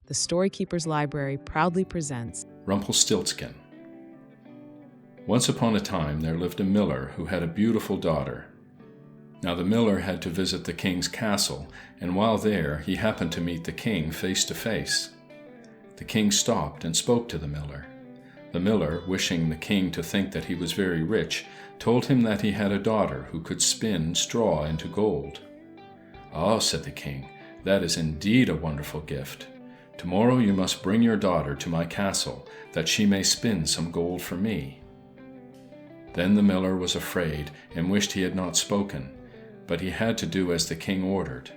the Storykeeper's Library proudly presents Rumplestiltskin. Once upon a time there lived a miller who had a beautiful daughter. Now the miller had to visit the king's castle, and while there he happened to meet the king face to face. The king stopped and spoke to the miller. The miller, wishing the king to think that he was very rich, told him that he had a daughter who could spin straw into gold. "Ah," said the king, "that is indeed a wonderful gift. Tomorrow you must bring your daughter to my castle, that she may spin some gold for me." Then the miller was afraid and wished he had not spoken, but he had to do as the king ordered.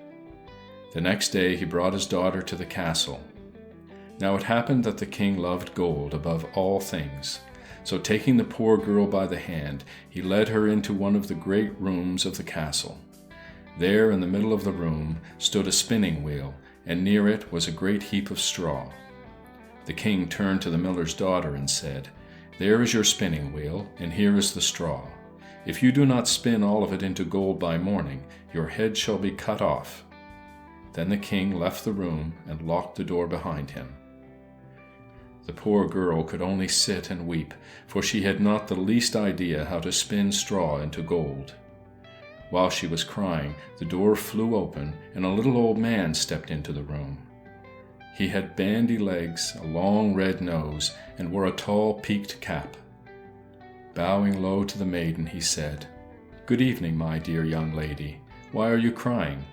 The next day he brought his daughter to the castle. Now it happened that the king loved gold above all things, so taking the poor girl by the hand, he led her into one of the great rooms of the castle. There in the middle of the room stood a spinning wheel, and near it was a great heap of straw. The king turned to the miller's daughter and said, "There is your spinning wheel, and here is the straw. If you do not spin all of it into gold by morning, your head shall be cut off." Then the king left the room and locked the door behind him. The poor girl could only sit and weep, for she had not the least idea how to spin straw into gold. While she was crying, the door flew open, and a little old man stepped into the room. He had bandy legs, a long red nose, and wore a tall peaked cap. Bowing low to the maiden, he said, "Good evening, my dear young lady. Why are you crying?"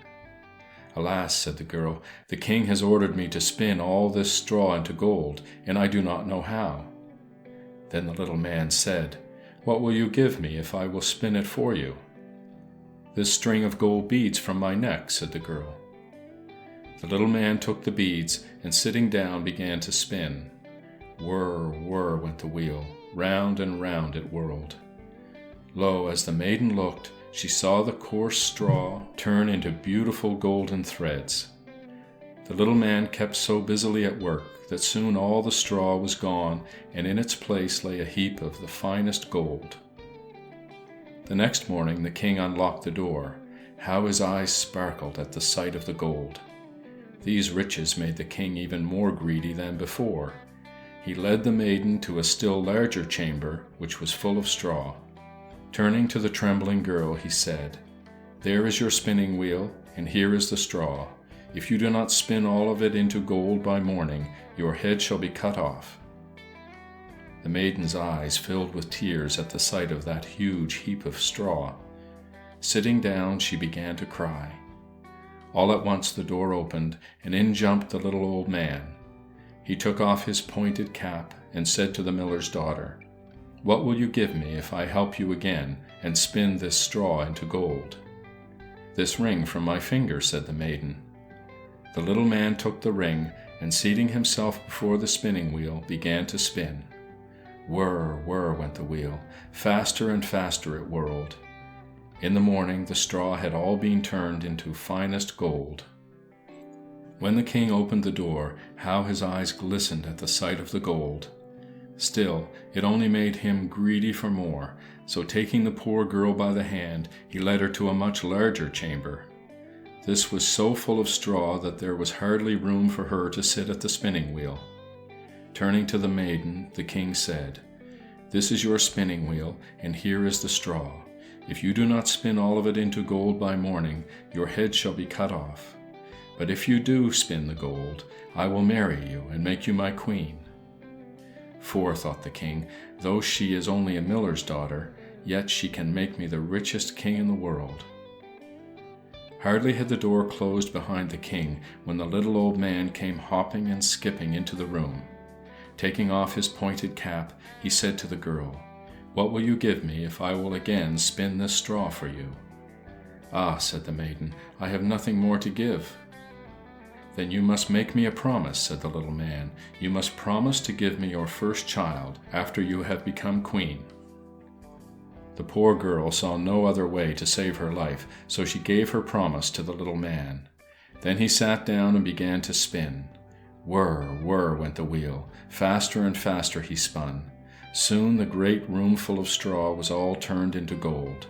"Alas," said the girl, "the king has ordered me to spin all this straw into gold, and I do not know how." Then the little man said, "What will you give me if I will spin it for you?" "This string of gold beads from my neck," said the girl. The little man took the beads, and sitting down began to spin. Whir, whir went the wheel, round and round it whirled. Lo, as the maiden looked, she saw the coarse straw turn into beautiful golden threads. The little man kept so busily at work that soon all the straw was gone, and in its place lay a heap of the finest gold. The next morning the king unlocked the door. How his eyes sparkled at the sight of the gold! These riches made the king even more greedy than before. He led the maiden to a still larger chamber, which was full of straw. Turning to the trembling girl, he said, "There is your spinning wheel, and here is the straw. If you do not spin all of it into gold by morning, your head shall be cut off." The maiden's eyes filled with tears at the sight of that huge heap of straw. Sitting down, she began to cry. All at once the door opened, and in jumped the little old man. He took off his pointed cap and said to the miller's daughter, "What will you give me if I help you again and spin this straw into gold?" "This ring from my finger," said the maiden. The little man took the ring, and seating himself before the spinning wheel, began to spin. Whir, whir went the wheel. Faster and faster it whirled. In the morning the straw had all been turned into finest gold. When the king opened the door, how his eyes glistened at the sight of the gold! Still, it only made him greedy for more, so taking the poor girl by the hand, he led her to a much larger chamber. This was so full of straw that there was hardly room for her to sit at the spinning wheel. Turning to the maiden, the king said, "This is your spinning wheel, and here is the straw. If you do not spin all of it into gold by morning, your head shall be cut off. But if you do spin the gold, I will marry you and make you my queen." "For," thought the king, "though she is only a miller's daughter, yet she can make me the richest king in the world." Hardly had the door closed behind the king when the little old man came hopping and skipping into the room. Taking off his pointed cap, he said to the girl, "What will you give me if I will again spin this straw for you?" "Ah," said the maiden, "I have nothing more to give." "Then you must make me a promise," said the little man. "You must promise to give me your first child after you have become queen." The poor girl saw no other way to save her life, so she gave her promise to the little man. Then he sat down and began to spin. Whir, whir went the wheel. Faster and faster he spun. Soon the great room full of straw was all turned into gold.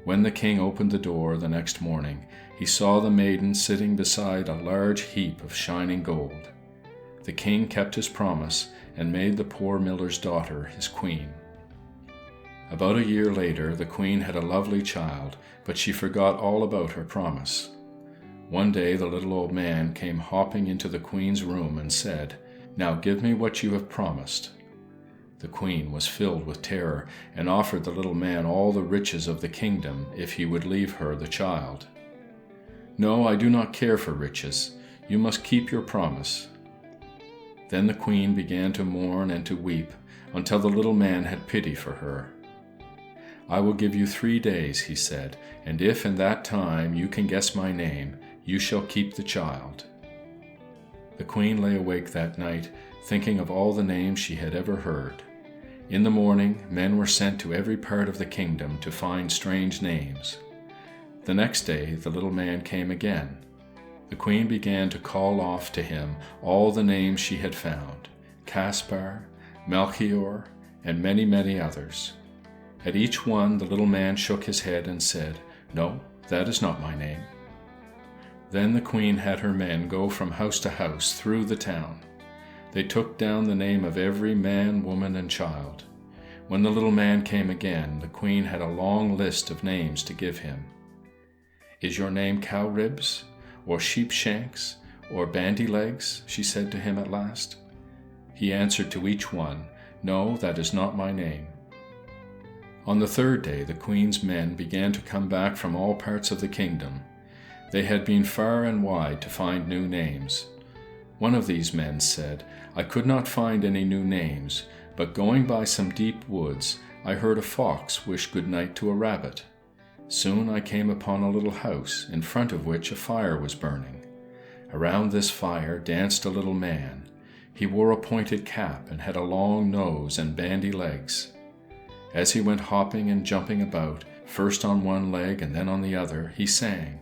When the king opened the door the next morning, he saw the maiden sitting beside a large heap of shining gold. The king kept his promise and made the poor miller's daughter his queen. About a year later, the queen had a lovely child, but she forgot all about her promise. One day the little old man came hopping into the queen's room and said, "Now give me what you have promised." The queen was filled with terror and offered the little man all the riches of the kingdom if he would leave her the child. "No, I do not care for riches. You must keep your promise." Then the queen began to mourn and to weep until the little man had pity for her. "I will give you 3 days," he said, "and if in that time you can guess my name, you shall keep the child." The queen lay awake that night, thinking of all the names she had ever heard. In the morning, men were sent to every part of the kingdom to find strange names. The next day, the little man came again. The queen began to call off to him all the names she had found: Caspar, Melchior, and many, many others. At each one, the little man shook his head and said, "No, that is not my name." Then the queen had her men go from house to house through the town. They took down the name of every man, woman, and child. When the little man came again, the queen had a long list of names to give him. "Is your name Cow Ribs, or Sheep Shanks, or Bandy Legs?" she said to him at last. He answered to each one, "No, that is not my name." On the 3rd day, the queen's men began to come back from all parts of the kingdom. They had been far and wide to find new names. One of these men said, "I could not find any new names, but going by some deep woods, I heard a fox wish good night to a rabbit. Soon I came upon a little house, in front of which a fire was burning. Around this fire danced a little man. He wore a pointed cap and had a long nose and bandy legs. As he went hopping and jumping about, first on one leg and then on the other, he sang,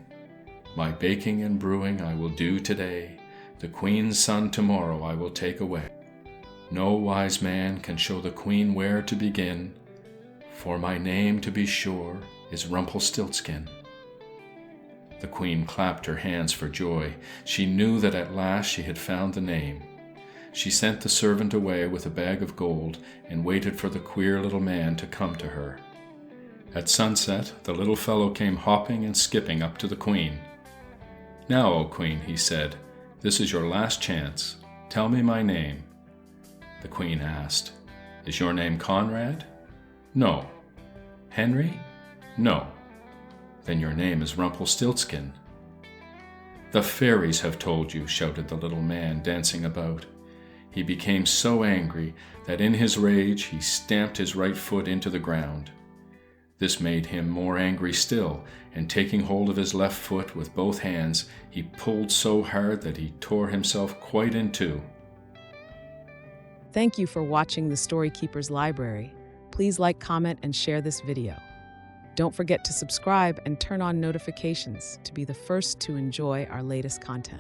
'My baking and brewing I will do today. The queen's son tomorrow I will take away. No wise man can show the queen where to begin, for my name, to be sure, is Rumplestiltskin.'" The queen clapped her hands for joy. She knew that at last she had found the name. She sent the servant away with a bag of gold and waited for the queer little man to come to her. At sunset, the little fellow came hopping and skipping up to the queen. "Now, O queen," he said, "this is your last chance. Tell me my name." The queen asked, "Is your name Conrad?" "No." "Henry?" "No." "Then your name is Rumplestiltskin." "The fairies have told you," shouted the little man, dancing about. He became so angry that in his rage he stamped his right foot into the ground. This made him more angry still, and taking hold of his left foot with both hands, he pulled so hard that he tore himself quite in two. Thank you for watching the Story Keeper's Library. Please like, comment, and share this video. Don't forget to subscribe and turn on notifications to be the first to enjoy our latest content.